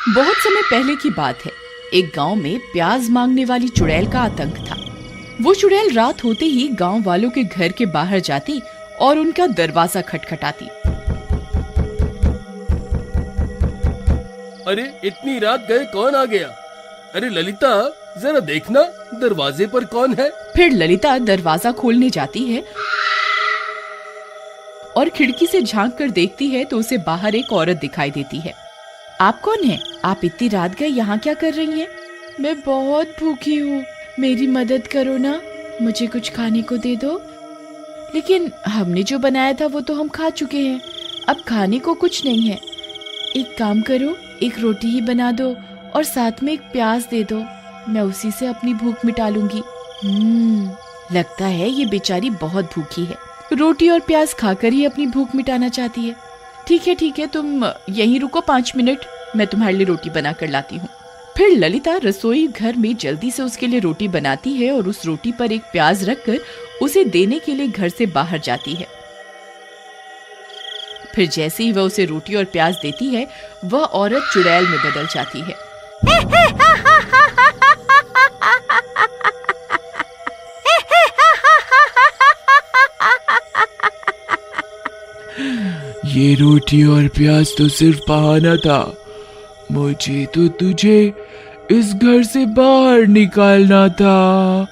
बहुत समय पहले की बात है। एक गांव में प्याज मांगने वाली चुड़ैल का आतंक था। वो चुड़ैल रात होते ही गांव वालों के घर के बाहर जाती और उनका दरवाजा खटखटाती। अरे इतनी रात गए कौन आ गया? अरे ललिता, जरा देखना दरवाजे पर कौन है। फिर ललिता दरवाजा खोलने जाती है और खिड़की से झांक कर देखती है तो उसे बाहर एक औरत दिखाई देती है। आप कौन हैं? आप इतनी रात गए यहाँ क्या कर रही हैं? मैं बहुत भूखी हूँ, मेरी मदद करो ना, मुझे कुछ खाने को दे दो। लेकिन हमने जो बनाया था वो तो हम खा चुके हैं, अब खाने को कुछ नहीं है। एक काम करो, एक रोटी ही बना दो और साथ में एक प्याज दे दो, मैं उसी से अपनी भूख मिटा लूंगी। लगता है ये बेचारी बहुत भूखी है, रोटी और प्याज खाकर ही अपनी भूख मिटाना चाहती है। ठीक है, तुम यहीं रुको 5 मिनट, मैं तुम्हारे लिए रोटी बना कर लाती हूँ। फिर ललिता रसोई घर में जल्दी से उसके लिए रोटी बनाती है और उस रोटी पर एक प्याज रखकर उसे देने के लिए घर से बाहर जाती है। फिर जैसे ही वह उसे रोटी और प्याज देती है, वह औरत चुड़ैल में बदल जाती है। ये रोटी और प्याज तो सिर्फ बहाना था, मुझे तो तुझे इस घर से बाहर निकालना था।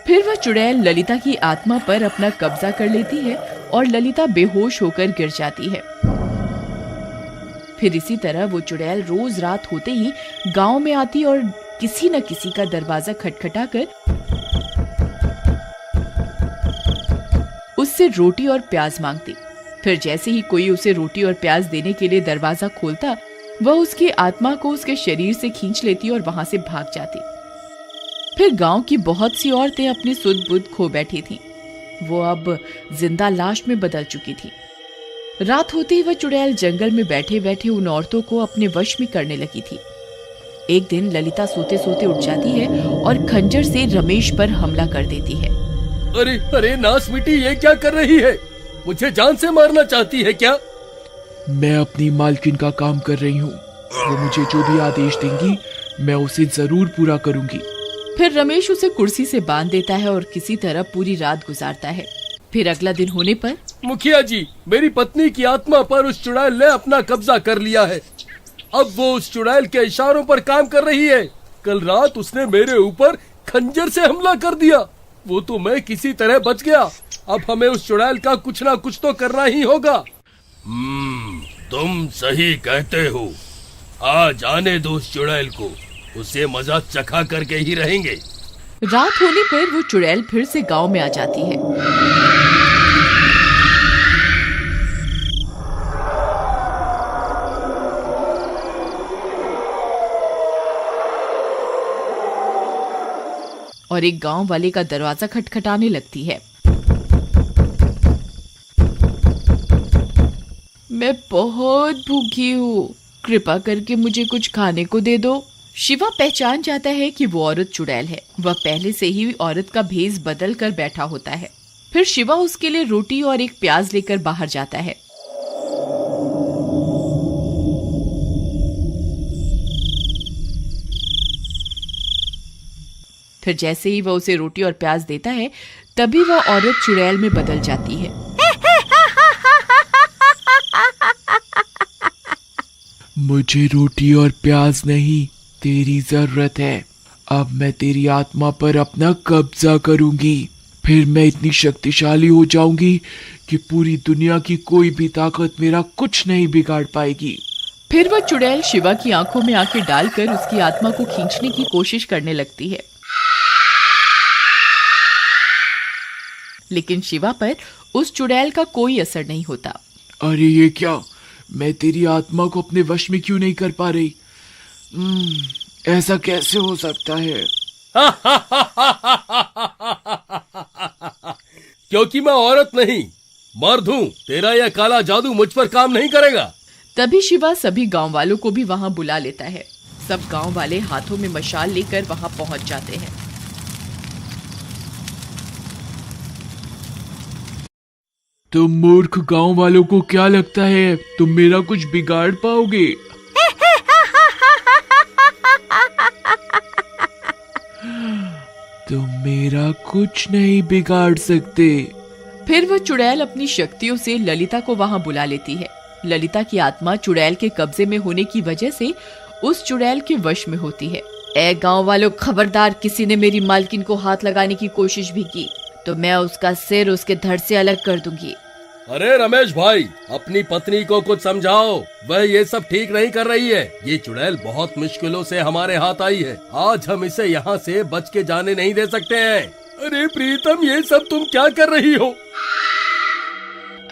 फिर वह चुड़ैल ललिता की आत्मा पर अपना कब्जा कर लेती है और ललिता बेहोश होकर गिर जाती है। फिर इसी तरह वो चुड़ैल रोज रात होते ही गांव में आती और किसी न किसी का दरवाजा खटखटाकर उससे रोटी और प्याज मांगती। फिर जैसे ही कोई उसे रोटी और प्याज देने के लिए दरवाजा खोलता, वह उसकी आत्मा को उसके शरीर से खींच लेती और वहां से भाग जाती। फिर गांव की बहुत सी औरतें अपनी सुध बुध खो बैठी थीं। वो अब जिंदा लाश में बदल चुकी थी। रात होते ही वह चुड़ैल जंगल में बैठे बैठे उन औरतों को अपने वश में करने लगी थी। एक दिन ललिता सोते सोते उठ जाती है और खंजर से रमेश पर हमला कर देती है। अरे नास मिटी, ये क्या कर रही है? मुझे जान से मारना चाहती है क्या? मैं अपनी मालकिन का काम कर रही हूँ, वो मुझे जो भी आदेश देंगी मैं उसे जरूर पूरा करूंगी। फिर रमेश उसे कुर्सी से बांध देता है और किसी तरह पूरी रात गुजारता है। फिर अगला दिन होने पर, मुखिया जी, मेरी पत्नी की आत्मा पर उस चुड़ैल ने अपना कब्जा कर लिया है। अब वो उस चुड़ैल के इशारों पर काम कर रही है। कल रात उसने मेरे ऊपर खंजर से हमला कर दिया, वो तो मैं किसी तरह बच गया। अब हमें उस चुड़ैल का कुछ ना कुछ तो करना ही होगा। तुम सही कहते हो, आज आने दो उस चुड़ैल को, उसे मजा चखा करके ही रहेंगे। रात होने पर वो चुड़ैल फिर से गांव में आ जाती है। और एक गांव वाले का दरवाजा खटखटाने लगती है। मैं बहुत भूखी हूँ, कृपा करके मुझे कुछ खाने को दे दो। शिवा पहचान जाता है कि वो औरत चुड़ैल है। वह पहले से ही औरत का भेष बदल कर बैठा होता है। फिर शिवा उसके लिए रोटी और एक प्याज लेकर बाहर जाता है। फिर जैसे ही वह उसे रोटी और प्याज देता है, तभी वह औरत चुड़ैल में बदल जाती है। मुझे रोटी और प्याज नहीं, तेरी जरूरत है। अब मैं तेरी आत्मा पर अपना कब्जा करूंगी। फिर मैं इतनी शक्तिशाली हो जाऊंगी कि पूरी दुनिया की कोई भी ताकत मेरा कुछ नहीं बिगाड़ पाएगी। फिर वह चुड़ैल शिवा की आंखों में आंखें डालकर उसकी आत्मा को खींचने की कोशिश करने लगती है। लेकिन शिवा पर उस चुड़ैल का कोई असर नहीं होता। अरे ये क्या, मैं तेरी आत्मा को अपने वश में क्यों नहीं कर पा रही? ऐसा कैसे हो सकता है? क्योंकि मैं औरत नहीं, मर्द हूँ। तेरा यह काला जादू मुझ पर काम नहीं करेगा। तभी शिवा सभी गांव वालों को भी वहां बुला लेता है। सब गांव वाले हाथों में मशाल लेकर वहां पहुंच जाते हैं। तुम मूर्ख गांव वालों को क्या लगता है तुम मेरा कुछ बिगाड़ पाओगे? तुम मेरा कुछ नहीं बिगाड़ सकते। फिर वह चुड़ैल अपनी शक्तियों से ललिता को वहां बुला लेती है। ललिता की आत्मा चुड़ैल के कब्जे में होने की वजह से उस चुड़ैल के वश में होती है। ए गांव वालों, खबरदार, किसी ने मेरी मालकिन को हाथ लगाने की कोशिश भी की तो मैं उसका सिर उसके धड़ से अलग कर दूंगी। अरे रमेश भाई, अपनी पत्नी को कुछ समझाओ, वह ये सब ठीक नहीं कर रही है। ये चुड़ैल बहुत मुश्किलों से हमारे हाथ आई है, आज हम इसे यहाँ से बच के जाने नहीं दे सकते हैं। अरे प्रीतम, ये सब तुम क्या कर रही हो?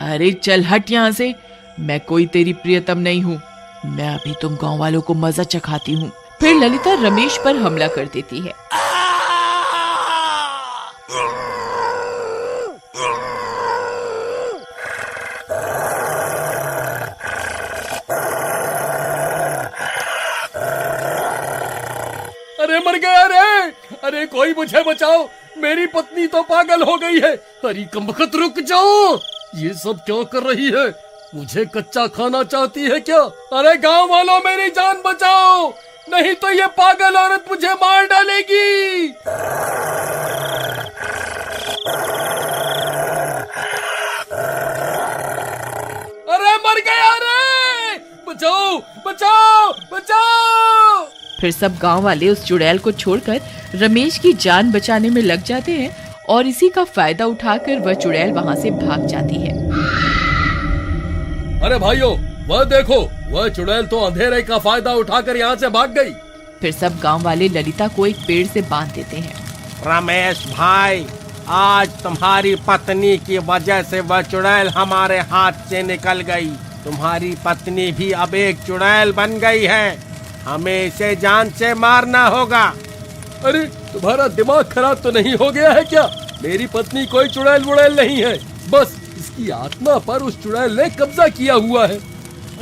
अरे चल हट यहाँ से, मैं कोई तेरी प्रियतम नहीं हूँ। मैं अभी तुम गांव वालों को मजा चखाती हूँ। फिर ललिता रमेश पर हमला कर देती है। अरे मर गया रे! अरे कोई मुझे बचाओ, मेरी पत्नी तो पागल हो गई है। अरे कमबख्त, रुक जाओ, ये सब क्या कर रही है? मुझे कच्चा खाना चाहती है क्या? अरे गांव वालों, मेरी जान बचाओ, नहीं तो ये पागल औरत मुझे मार डालेगी। अरे मर गया रे! बचाओ बचाओ बचाओ! फिर सब गांव वाले उस चुड़ैल को छोड़कर रमेश की जान बचाने में लग जाते हैं और इसी का फायदा उठाकर वह चुड़ैल वहां से भाग जाती है। अरे भाइयों, वह देखो, वह चुड़ैल तो अंधेरे का फायदा उठाकर यहाँ से भाग गई। फिर सब गांव वाले ललिता को एक पेड़ से बांध देते हैं। रमेश भाई, आज तुम्हारी पत्नी की वजह से वह चुड़ैल हमारे हाथ से निकल गई। तुम्हारी पत्नी भी अब एक चुड़ैल बन गई है, हमें इसे जान से मारना होगा। अरे तुम्हारा दिमाग खराब तो नहीं हो गया है क्या? मेरी पत्नी कोई चुड़ैल वुड़ैल नहीं है, बस इसकी आत्मा पर उस चुड़ैल ने कब्जा किया हुआ है।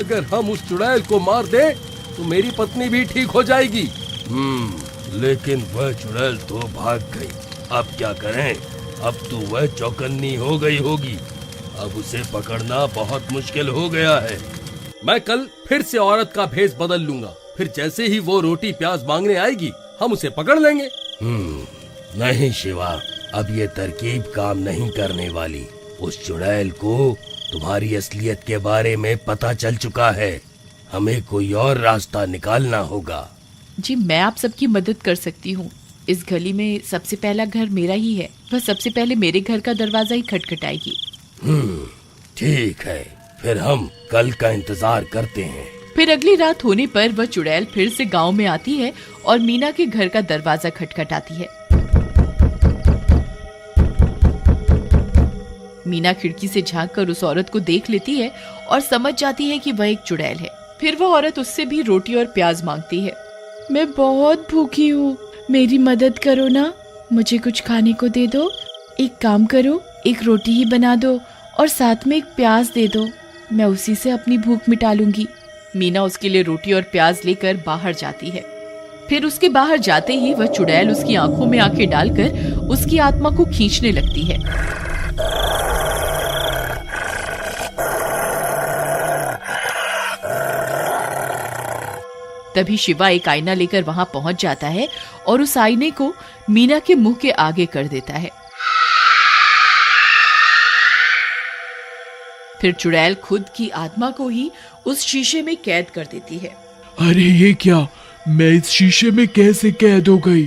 अगर हम उस चुड़ैल को मार दे तो मेरी पत्नी भी ठीक हो जाएगी। लेकिन वह चुड़ैल तो भाग गई, अब क्या करें? अब तो वह चौकन्नी हो गई होगी, अब उसे पकड़ना बहुत मुश्किल हो गया है। मैं कल फिर से औरत का भेष बदल लूंगा, फिर जैसे ही वो रोटी प्याज मांगने आएगी हम उसे पकड़ लेंगे। नहीं शिवा, अब ये तरकीब काम नहीं करने वाली। उस चुड़ैल को तुम्हारी असलियत के बारे में पता चल चुका है, हमें कोई और रास्ता निकालना होगा। जी, मैं आप सबकी मदद कर सकती हूँ। इस गली में सबसे पहला घर मेरा ही है, वह सबसे पहले मेरे घर का दरवाजा ही खटखटाएगी। ठीक है, फिर हम कल का इंतजार करते हैं। फिर अगली रात होने पर वह चुड़ैल फिर से गांव में आती है और मीना के घर का दरवाजा खटखटाती है। मीना खिड़की से झांककर उस औरत को देख लेती है और समझ जाती है कि वह एक चुड़ैल है। फिर वह औरत उससे भी रोटी और प्याज मांगती है। मैं बहुत भूखी हूँ, मेरी मदद करो ना, मुझे कुछ खाने को दे दो। एक काम करो, एक रोटी ही बना दो और साथ में एक प्याज दे दो, मैं उसी से अपनी भूख मिटा लूंगी। मीना उसके लिए रोटी और प्याज लेकर बाहर जाती है। फिर उसके बाहर जाते ही वह चुड़ैल उसकी आंखों में आंखें डालकर उसकी आत्मा को खींचने लगती है। तभी शिवा एक आईना लेकर वहां पहुंच जाता है और उस आईने को मीना के मुंह के आगे कर देता है। फिर चुड़ैल खुद की आत्मा को ही उस शीशे में कैद कर देती है। अरे ये क्या, मैं इस शीशे में कैसे कैद हो गई?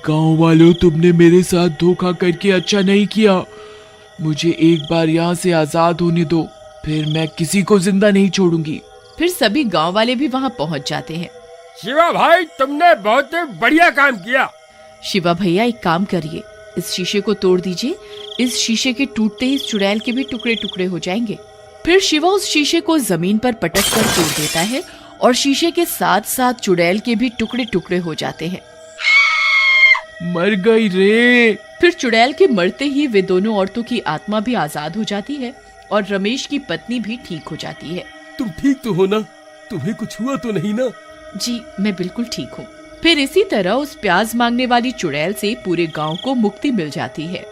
गांव वालों, तुमने मेरे साथ धोखा करके अच्छा नहीं किया। मुझे एक बार यहाँ से आजाद होने दो, फिर मैं किसी को जिंदा नहीं छोड़ूंगी। फिर सभी गांव वाले भी वहां पहुंच जाते हैं। शिवा भाई, तुमने बहुत बढ़िया काम किया। शिवा भैया, एक काम करिए, इस शीशे को तोड़ दीजिए। इस शीशे के टूटते ही इस चुड़ैल के भी टुकड़े टुकड़े हो जाएंगे। फिर शिवा उस शीशे को जमीन पर पटक कर तोड़ देता है और शीशे के साथ साथ चुड़ैल के भी टुकड़े टुकड़े हो जाते हैं। मर गई रे। फिर चुड़ैल के मरते ही वे दोनों औरतों की आत्मा भी आजाद हो जाती है और रमेश की पत्नी भी ठीक हो जाती है। तुम ठीक तो हो ना? तुम्हें कुछ हुआ तो नहीं ना? जी, मैं बिल्कुल ठीक हूँ। फिर इसी तरह उस प्याज मांगने वाली चुड़ैल से पूरे गांव को मुक्ति मिल जाती है।